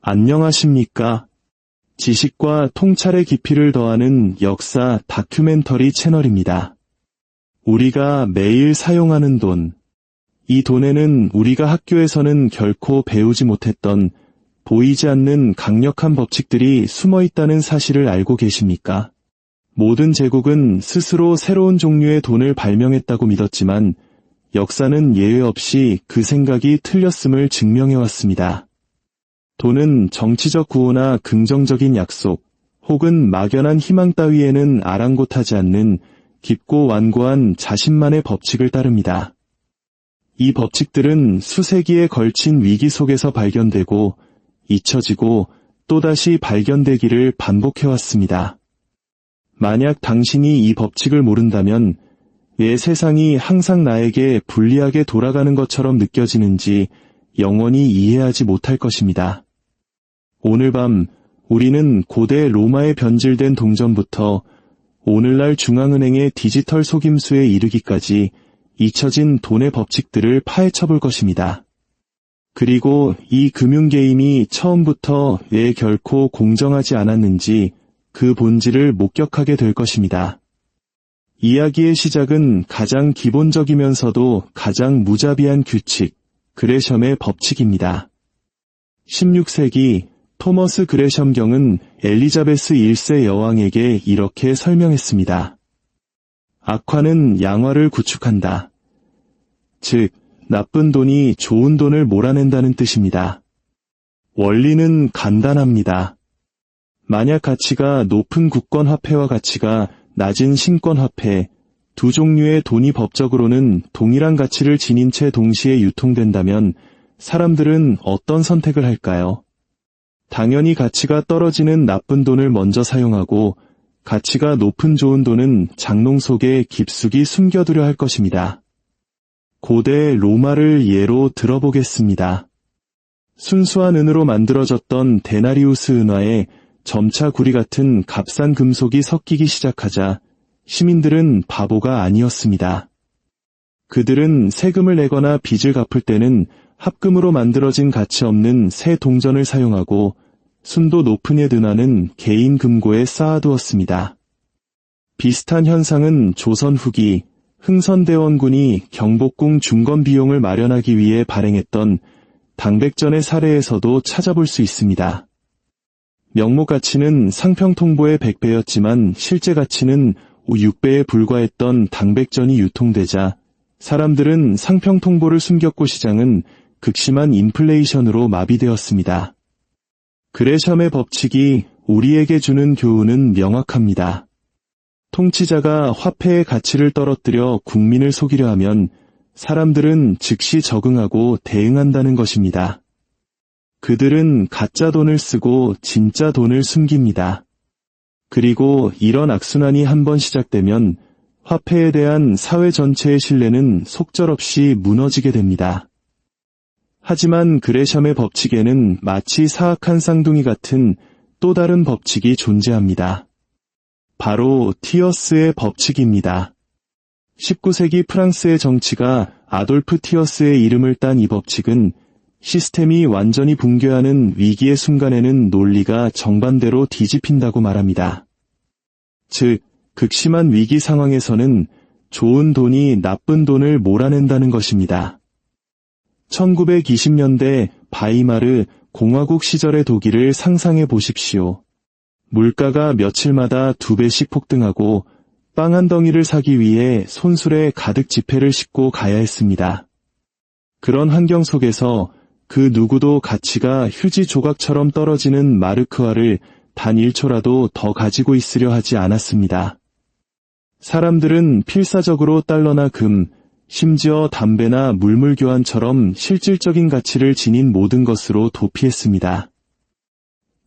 안녕하십니까? 지식과 통찰의 깊이를 더하는 역사 다큐멘터리 채널입니다. 우리가 매일 사용하는 돈. 이 돈에는 우리가 학교에서는 결코 배우지 못했던 보이지 않는 강력한 법칙들이 숨어 있다는 사실을 알고 계십니까? 모든 제국은 스스로 새로운 종류의 돈을 발명했다고 믿었지만 역사는 예외 없이 그 생각이 틀렸음을 증명해왔습니다. 돈은 정치적 구호나 긍정적인 약속, 혹은 막연한 희망 따위에는 아랑곳하지 않는 깊고 완고한 자신만의 법칙을 따릅니다. 이 법칙들은 수세기에 걸친 위기 속에서 발견되고 잊혀지고 또다시 발견되기를 반복해왔습니다. 만약 당신이 이 법칙을 모른다면 왜 세상이 항상 나에게 불리하게 돌아가는 것처럼 느껴지는지 영원히 이해하지 못할 것입니다. 오늘 밤 우리는 고대 로마에 변질된 동전부터 오늘날 중앙은행의 디지털 속임수에 이르기까지 잊혀진 돈의 법칙들을 파헤쳐볼 것입니다. 그리고 이 금융게임이 처음부터 왜 결코 공정하지 않았는지 그 본질을 목격하게 될 것입니다. 이야기의 시작은 가장 기본적이면서도 가장 무자비한 규칙, 그레샴의 법칙입니다. 16세기 토머스 그레샴 경은 엘리자베스 1세 여왕에게 이렇게 설명했습니다. 악화는 양화를 구축한다. 즉, 나쁜 돈이 좋은 돈을 몰아낸다는 뜻입니다. 원리는 간단합니다. 만약 가치가 높은 국권화폐와 가치가 낮은 신권화폐, 두 종류의 돈이 법적으로는 동일한 가치를 지닌 채 동시에 유통된다면 사람들은 어떤 선택을 할까요? 당연히 가치가 떨어지는 나쁜 돈을 먼저 사용하고 가치가 높은 좋은 돈은 장롱 속에 깊숙이 숨겨두려 할 것입니다. 고대 로마를 예로 들어보겠습니다. 순수한 은으로 만들어졌던 데나리우스 은화에 점차 구리 같은 값싼 금속이 섞이기 시작하자 시민들은 바보가 아니었습니다. 그들은 세금을 내거나 빚을 갚을 때는 합금으로 만들어진 가치 없는 새 동전을 사용하고 순도 높은 옛 은화는 개인 금고에 쌓아두었습니다. 비슷한 현상은 조선 후기 흥선대원군이 경복궁 중건 비용을 마련하기 위해 발행했던 당백전의 사례에서도 찾아볼 수 있습니다. 명목 가치는 상평 통보의 100배였지만 실제 가치는 6배에 불과했던 당백전이 유통되자 사람들은 상평 통보를 숨겼고 시장은 극심한 인플레이션으로 마비되었습니다. 그레샴의 법칙이 우리에게 주는 교훈은 명확합니다. 통치자가 화폐의 가치를 떨어뜨려 국민을 속이려 하면 사람들은 즉시 적응하고 대응한다는 것입니다. 그들은 가짜 돈을 쓰고 진짜 돈을 숨깁니다. 그리고 이런 악순환이 한번 시작되면 화폐에 대한 사회 전체의 신뢰는 속절없이 무너지게 됩니다. 하지만 그레샴의 법칙에는 마치 사악한 쌍둥이 같은 또 다른 법칙이 존재합니다. 바로 티어스의 법칙입니다. 19세기 프랑스의 정치가 아돌프 티어스의 이름을 딴 이 법칙은 시스템이 완전히 붕괴하는 위기의 순간에는 논리가 정반대로 뒤집힌다고 말합니다. 즉, 극심한 위기 상황에서는 좋은 돈이 나쁜 돈을 몰아낸다는 것입니다. 1920년대 바이마르 공화국 시절의 독일을 상상해 보십시오. 물가가 며칠마다 2배씩 폭등하고 빵 한 덩이를 사기 위해 손수레 가득 지폐를 싣고 가야 했습니다. 그런 환경 속에서 그 누구도 가치가 휴지 조각처럼 떨어지는 마르크화를 단 1초라도 더 가지고 있으려 하지 않았습니다. 사람들은 필사적으로 달러나 금, 심지어 담배나 물물 교환처럼 실질적인 가치를 지닌 모든 것으로 도피했습니다.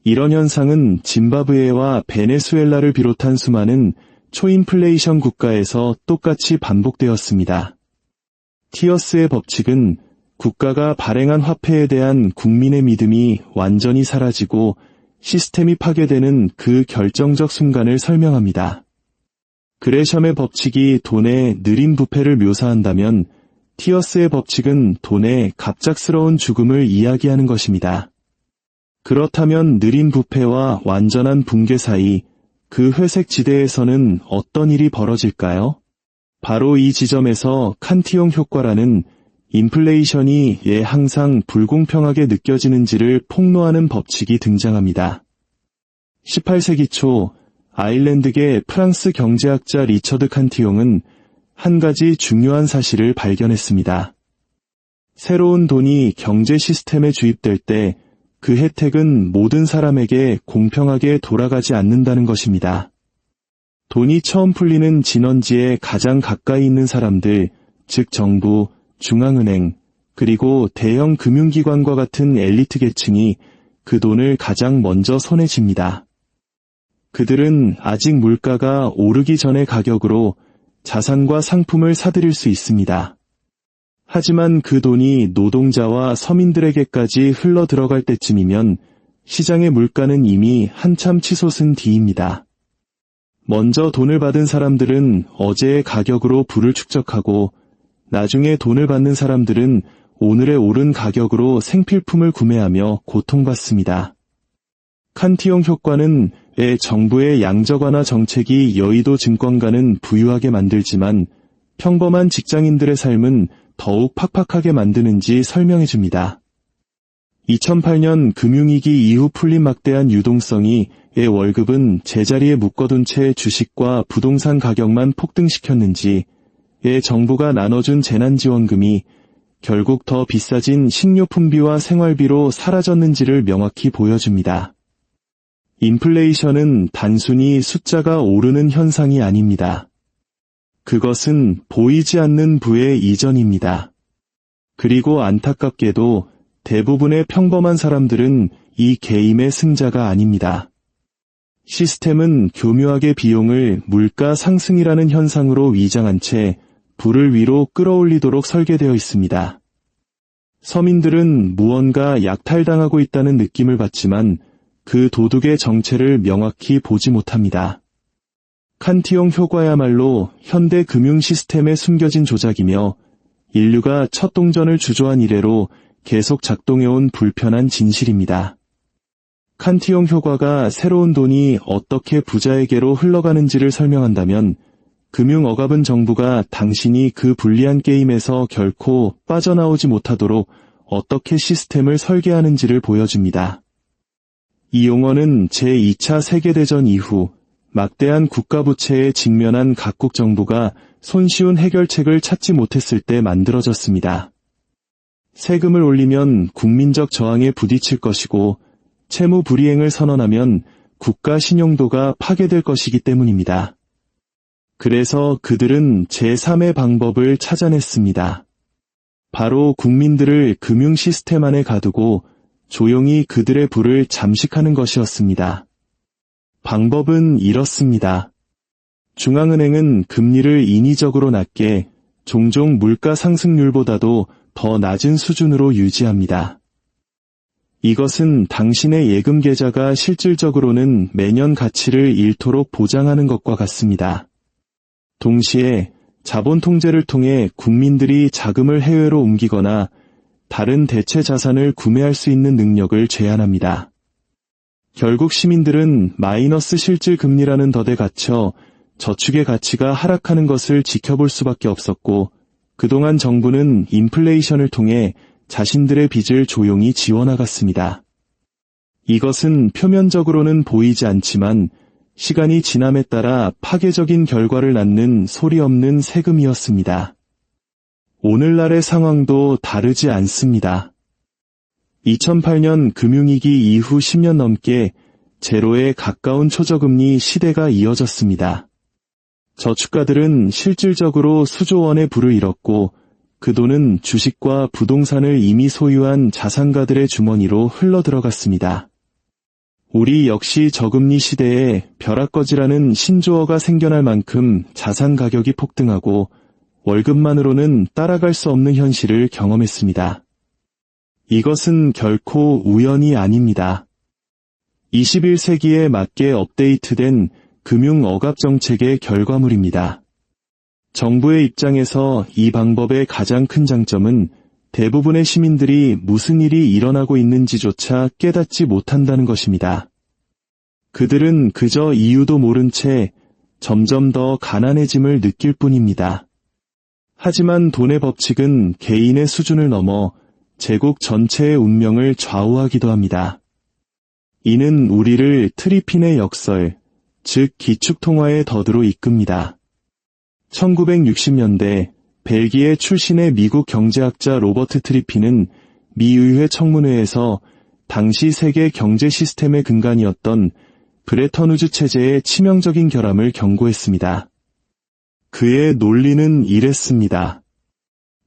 이런 현상은 짐바브웨와 베네수엘라를 비롯한 수많은 초인플레이션 국가에서 똑같이 반복되었습니다. 티어스의 법칙은 국가가 발행한 화폐에 대한 국민의 믿음이 완전히 사라지고 시스템이 파괴되는 그 결정적 순간을 설명합니다. 그레샴의 법칙이 돈의 느린 부패를 묘사한다면 티어스의 법칙은 돈의 갑작스러운 죽음을 이야기하는 것입니다. 그렇다면 느린 부패와 완전한 붕괴 사이 그 회색 지대에서는 어떤 일이 벌어질까요? 바로 이 지점에서 칸티용 효과라는 인플레이션이 왜 항상 불공평하게 느껴지는지를 폭로하는 법칙이 등장합니다. 18세기 초 아일랜드계 프랑스 경제학자 리처드 칸티용은 한 가지 중요한 사실을 발견했습니다. 새로운 돈이 경제 시스템에 주입될 때 그 혜택은 모든 사람에게 공평하게 돌아가지 않는다는 것입니다. 돈이 처음 풀리는 진원지에 가장 가까이 있는 사람들, 즉 정부, 중앙은행, 그리고 대형 금융기관과 같은 엘리트 계층이 그 돈을 가장 먼저 손에 쥡니다. 그들은 아직 물가가 오르기 전의 가격으로 자산과 상품을 사들일 수 있습니다. 하지만 그 돈이 노동자와 서민들에게까지 흘러 들어갈 때쯤이면 시장의 물가는 이미 한참 치솟은 뒤입니다. 먼저 돈을 받은 사람들은 어제의 가격으로 부를 축적하고 나중에 돈을 받는 사람들은 오늘의 오른 가격으로 생필품을 구매하며 고통받습니다. 칸티용 효과는 왜 정부의 양적 완화 정책이 여의도 증권가는 부유하게 만들지만 평범한 직장인들의 삶은 더욱 팍팍하게 만드는지 설명해 줍니다. 2008년 금융위기 이후 풀린 막대한 유동성이 왜 월급은 제자리에 묶어둔 채 주식과 부동산 가격만 폭등시켰는지, 왜 정부가 나눠준 재난지원금이 결국 더 비싸진 식료품비와 생활비로 사라졌는지를 명확히 보여줍니다. 인플레이션은 단순히 숫자가 오르는 현상이 아닙니다. 그것은 보이지 않는 부의 이전입니다. 그리고 안타깝게도 대부분의 평범한 사람들은 이 게임의 승자가 아닙니다. 시스템은 교묘하게 비용을 물가 상승이라는 현상으로 위장한 채 부를 위로 끌어올리도록 설계되어 있습니다. 서민들은 무언가 약탈당하고 있다는 느낌을 받지만 그 도둑의 정체를 명확히 보지 못합니다. 칸티용 효과야말로 현대 금융 시스템에 숨겨진 조작이며 인류가 첫 동전을 주조한 이래로 계속 작동해온 불편한 진실입니다. 칸티용 효과가 새로운 돈이 어떻게 부자에게로 흘러가는지를 설명한다면 금융억압은 정부가 당신이 그 불리한 게임에서 결코 빠져나오지 못하도록 어떻게 시스템을 설계하는지를 보여줍니다. 이 용어는 제2차 세계대전 이후 막대한 국가부채에 직면한 각국 정부가 손쉬운 해결책을 찾지 못했을 때 만들어졌습니다. 세금을 올리면 국민적 저항에 부딪힐 것이고 채무 불이행을 선언하면 국가 신용도가 파괴될 것이기 때문입니다. 그래서 그들은 제3의 방법을 찾아냈습니다. 바로 국민들을 금융 시스템 안에 가두고 조용히 그들의 부를 잠식하는 것이었습니다. 방법은 이렇습니다. 중앙은행은 금리를 인위적으로 낮게 종종 물가 상승률보다도 더 낮은 수준으로 유지합니다. 이것은 당신의 예금 계좌가 실질적으로는 매년 가치를 잃도록 보장하는 것과 같습니다. 동시에 자본 통제를 통해 국민들이 자금을 해외로 옮기거나 다른 대체 자산을 구매할 수 있는 능력을 제한합니다. 결국 시민들은 마이너스 실질 금리라는 덫에 갇혀 저축의 가치가 하락하는 것을 지켜볼 수밖에 없었고, 그동안 정부는 인플레이션을 통해 자신들의 빚을 조용히 지워나갔습니다. 이것은 표면적으로는 보이지 않지만 시간이 지남에 따라 파괴적인 결과를 낳는 소리 없는 세금이었습니다. 오늘날의 상황도 다르지 않습니다. 2008년 금융위기 이후 10년 넘게 제로에 가까운 초저금리 시대가 이어졌습니다. 저축가들은 실질적으로 수조 원의 부를 잃었고 그 돈은 주식과 부동산을 이미 소유한 자산가들의 주머니로 흘러들어갔습니다. 우리 역시 저금리 시대에 벼락거지라는 신조어가 생겨날 만큼 자산 가격이 폭등하고 월급만으로는 따라갈 수 없는 현실을 경험했습니다. 이것은 결코 우연이 아닙니다. 21세기에 맞게 업데이트된 금융억압 정책의 결과물입니다. 정부의 입장에서 이 방법의 가장 큰 장점은 대부분의 시민들이 무슨 일이 일어나고 있는지조차 깨닫지 못한다는 것입니다. 그들은 그저 이유도 모른 채 점점 더 가난해짐을 느낄 뿐입니다. 하지만 돈의 법칙은 개인의 수준을 넘어 제국 전체의 운명을 좌우하기도 합니다. 이는 우리를 트리핀의 역설, 즉 기축통화의 덫으로 이끕니다. 1960년대 벨기에 출신의 미국 경제학자 로버트 트리핀은 미 의회 청문회에서 당시 세계 경제 시스템의 근간이었던 브레턴우즈 체제의 치명적인 결함을 경고했습니다. 그의 논리는 이랬습니다.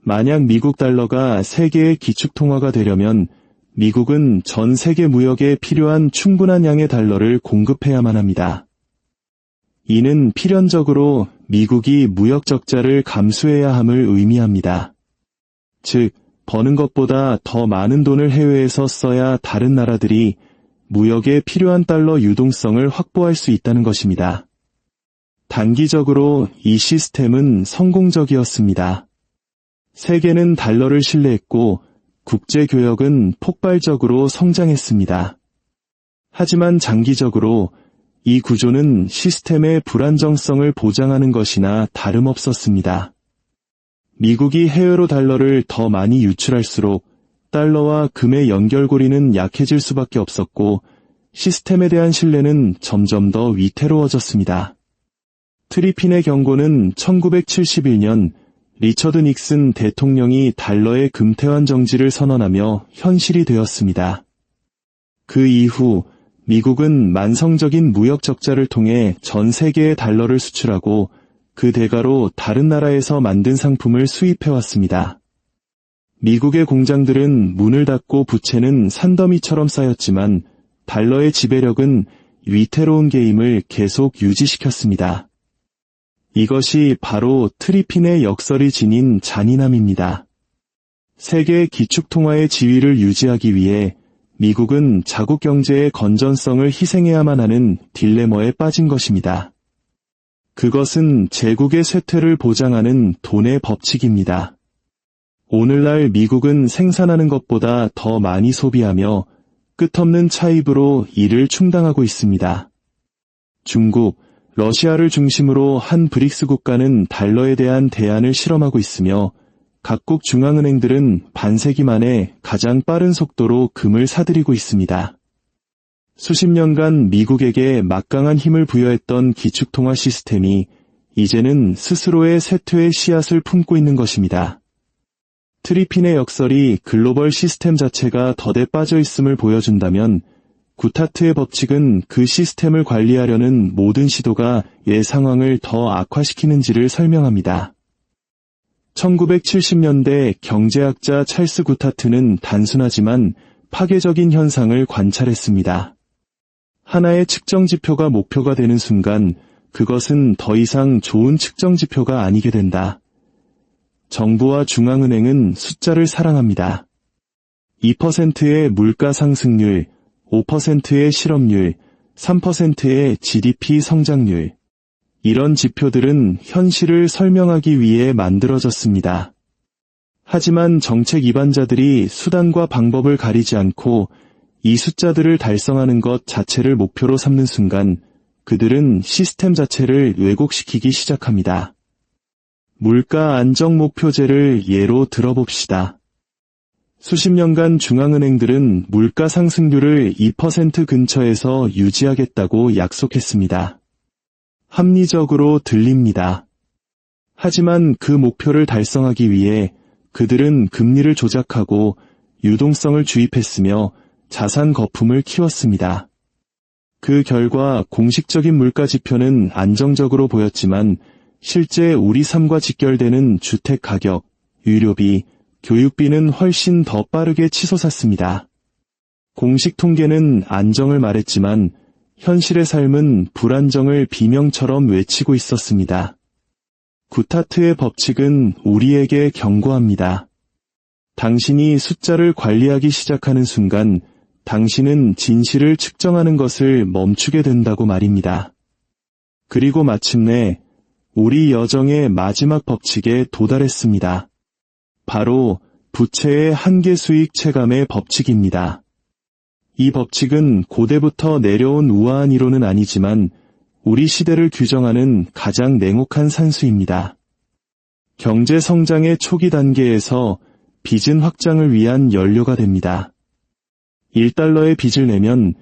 만약 미국 달러가 세계의 기축통화가 되려면 미국은 전 세계 무역에 필요한 충분한 양의 달러를 공급해야만 합니다. 이는 필연적으로 미국이 무역 적자를 감수해야 함을 의미합니다. 즉, 버는 것보다 더 많은 돈을 해외에서 써야 다른 나라들이 무역에 필요한 달러 유동성을 확보할 수 있다는 것입니다. 단기적으로 이 시스템은 성공적이었습니다. 세계는 달러를 신뢰했고 국제교역은 폭발적으로 성장했습니다. 하지만 장기적으로 이 구조는 시스템의 불안정성을 보장하는 것이나 다름없었습니다. 미국이 해외로 달러를 더 많이 유출할수록 달러와 금의 연결고리는 약해질 수밖에 없었고 시스템에 대한 신뢰는 점점 더 위태로워졌습니다. 트리핀의 경고는 1971년 리처드 닉슨 대통령이 달러의 금태환 정지를 선언하며 현실이 되었습니다. 그 이후 미국은 만성적인 무역 적자를 통해 전 세계에 달러를 수출하고 그 대가로 다른 나라에서 만든 상품을 수입해왔습니다. 미국의 공장들은 문을 닫고 부채는 산더미처럼 쌓였지만 달러의 지배력은 위태로운 게임을 계속 유지시켰습니다. 이것이 바로 트리핀의 역설이 지닌 잔인함입니다. 세계 기축통화의 지위를 유지하기 위해 미국은 자국 경제의 건전성을 희생해야만 하는 딜레마에 빠진 것입니다. 그것은 제국의 쇠퇴를 보장하는 돈의 법칙입니다. 오늘날 미국은 생산하는 것보다 더 많이 소비하며 끝없는 차입으로 이를 충당하고 있습니다. 중국, 러시아를 중심으로 한 브릭스 국가는 달러에 대한 대안을 실험하고 있으며 각국 중앙은행들은 반세기 만에 가장 빠른 속도로 금을 사들이고 있습니다. 수십 년간 미국에게 막강한 힘을 부여했던 기축통화 시스템이 이제는 스스로의 쇠퇴의 씨앗을 품고 있는 것입니다. 트리핀의 역설이 글로벌 시스템 자체가 덫에 빠져 있음을 보여준다면 구타트의 법칙은 그 시스템을 관리하려는 모든 시도가 상황을 더 악화시키는지를 설명합니다. 1970년대 경제학자 찰스 구타트는 단순하지만 파괴적인 현상을 관찰했습니다. 하나의 측정 지표가 목표가 되는 순간 그것은 더 이상 좋은 측정 지표가 아니게 된다. 정부와 중앙은행은 숫자를 사랑합니다. 2%의 물가 상승률, 5%의 실업률, 3%의 GDP 성장률. 이런 지표들은 현실을 설명하기 위해 만들어졌습니다. 하지만 정책 입안자들이 수단과 방법을 가리지 않고 이 숫자들을 달성하는 것 자체를 목표로 삼는 순간 그들은 시스템 자체를 왜곡시키기 시작합니다. 물가 안정 목표제를 예로 들어봅시다. 수십 년간 중앙은행들은 물가 상승률을 2% 근처에서 유지하겠다고 약속했습니다. 합리적으로 들립니다. 하지만 그 목표를 달성하기 위해 그들은 금리를 조작하고 유동성을 주입했으며 자산 거품을 키웠습니다. 그 결과 공식적인 물가 지표는 안정적으로 보였지만 실제 우리 삶과 직결되는 주택 가격, 의료비, 교육비는 훨씬 더 빠르게 치솟았습니다. 공식 통계는 안정을 말했지만 현실의 삶은 불안정을 비명처럼 외치고 있었습니다. 구타트의 법칙은 우리에게 경고합니다. 당신이 숫자를 관리하기 시작하는 순간 당신은 진실을 측정하는 것을 멈추게 된다고 말입니다. 그리고 마침내 우리 여정의 마지막 법칙에 도달했습니다. 바로 부채의 한계 수익 체감의 법칙입니다. 이 법칙은 고대부터 내려온 우아한 이론은 아니지만 우리 시대를 규정하는 가장 냉혹한 산수입니다. 경제 성장의 초기 단계에서 빚은 확장을 위한 연료가 됩니다. 1달러의 빚을 내면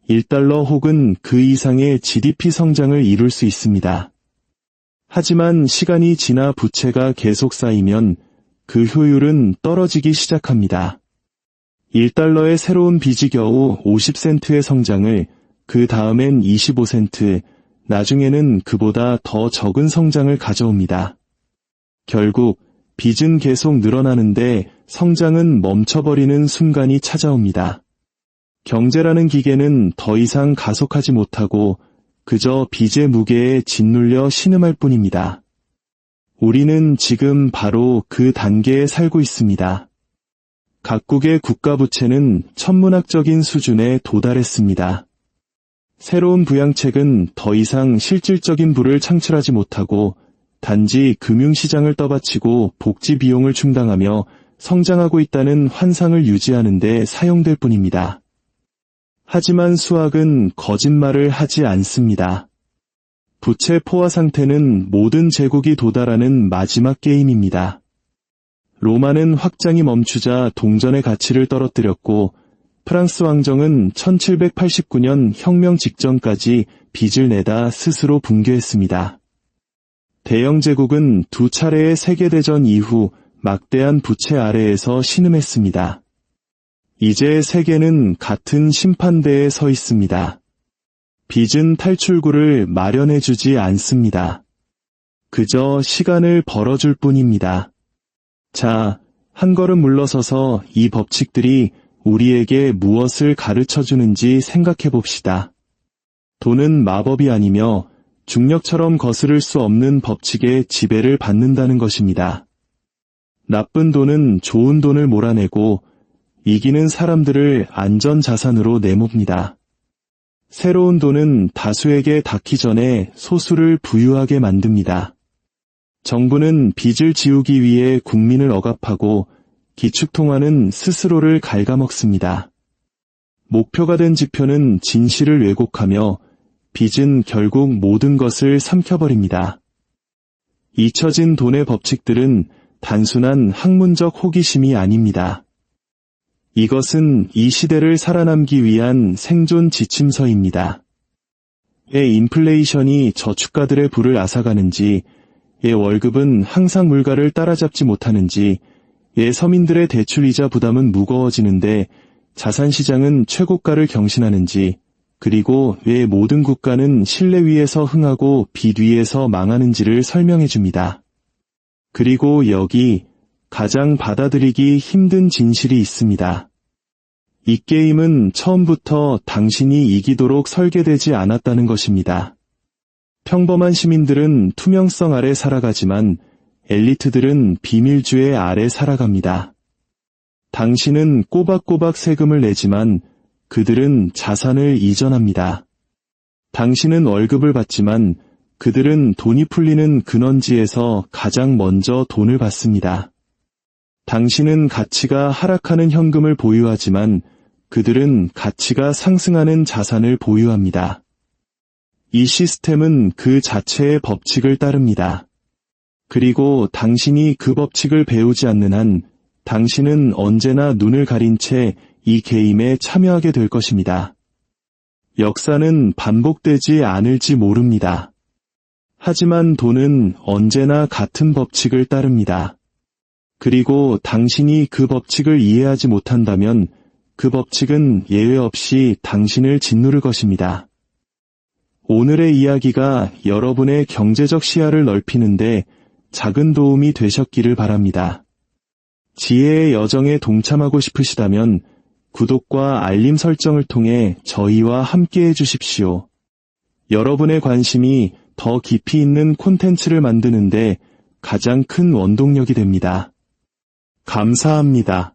1달러 혹은 그 이상의 GDP 성장을 이룰 수 있습니다. 하지만 시간이 지나 부채가 계속 쌓이면 그 효율은 떨어지기 시작합니다. 1달러의 새로운 빚이 겨우 50센트의 성장을, 그 다음엔 25센트, 나중에는 그보다 더 적은 성장을 가져옵니다. 결국 빚은 계속 늘어나는데 성장은 멈춰버리는 순간이 찾아옵니다. 경제라는 기계는 더 이상 가속하지 못하고 그저 빚의 무게에 짓눌려 신음할 뿐입니다. 우리는 지금 바로 그 단계에 살고 있습니다. 각국의 국가부채는 천문학적인 수준에 도달했습니다. 새로운 부양책은 더 이상 실질적인 부를 창출하지 못하고 단지 금융시장을 떠받치고 복지 비용을 충당하며 성장하고 있다는 환상을 유지하는 데 사용될 뿐입니다. 하지만 수학은 거짓말을 하지 않습니다. 부채 포화 상태는 모든 제국이 도달하는 마지막 게임입니다. 로마는 확장이 멈추자 동전의 가치를 떨어뜨렸고 프랑스 왕정은 1789년 혁명 직전까지 빚을 내다 스스로 붕괴했습니다. 대영 제국은 두 차례의 세계대전 이후 막대한 부채 아래에서 신음했습니다. 이제 세계는 같은 심판대에 서 있습니다. 빚은 탈출구를 마련해주지 않습니다. 그저 시간을 벌어줄 뿐입니다. 자, 한 걸음 물러서서 이 법칙들이 우리에게 무엇을 가르쳐주는지 생각해봅시다. 돈은 마법이 아니며 중력처럼 거스를 수 없는 법칙의 지배를 받는다는 것입니다. 나쁜 돈은 좋은 돈을 몰아내고 이기는 사람들을 안전자산으로 내몹니다. 새로운 돈은 다수에게 닿기 전에 소수를 부유하게 만듭니다. 정부는 빚을 지우기 위해 국민을 억압하고 기축통화는 스스로를 갉아먹습니다. 목표가 된 지표는 진실을 왜곡하며 빚은 결국 모든 것을 삼켜버립니다. 잊혀진 돈의 법칙들은 단순한 학문적 호기심이 아닙니다. 이것은 이 시대를 살아남기 위한 생존 지침서입니다. 왜 인플레이션이 저축가들의 부를 앗아가는지, 왜 월급은 항상 물가를 따라잡지 못하는지, 왜 서민들의 대출이자 부담은 무거워지는데 자산시장은 최고가를 경신하는지, 그리고 왜 모든 국가는 신뢰 위에서 흥하고 빚 위에서 망하는지를 설명해 줍니다. 그리고 여기 가장 받아들이기 힘든 진실이 있습니다. 이 게임은 처음부터 당신이 이기도록 설계되지 않았다는 것입니다. 평범한 시민들은 투명성 아래 살아가지만 엘리트들은 비밀주의 아래 살아갑니다. 당신은 꼬박꼬박 세금을 내지만 그들은 자산을 이전합니다. 당신은 월급을 받지만 그들은 돈이 풀리는 근원지에서 가장 먼저 돈을 받습니다. 당신은 가치가 하락하는 현금을 보유하지만 그들은 가치가 상승하는 자산을 보유합니다. 이 시스템은 그 자체의 법칙을 따릅니다. 그리고 당신이 그 법칙을 배우지 않는 한 당신은 언제나 눈을 가린 채 이 게임에 참여하게 될 것입니다. 역사는 반복되지 않을지 모릅니다. 하지만 돈은 언제나 같은 법칙을 따릅니다. 그리고 당신이 그 법칙을 이해하지 못한다면 그 법칙은 예외 없이 당신을 짓누를 것입니다. 오늘의 이야기가 여러분의 경제적 시야를 넓히는데 작은 도움이 되셨기를 바랍니다. 지혜의 여정에 동참하고 싶으시다면 구독과 알림 설정을 통해 저희와 함께해 주십시오. 여러분의 관심이 더 깊이 있는 콘텐츠를 만드는데 가장 큰 원동력이 됩니다. 감사합니다.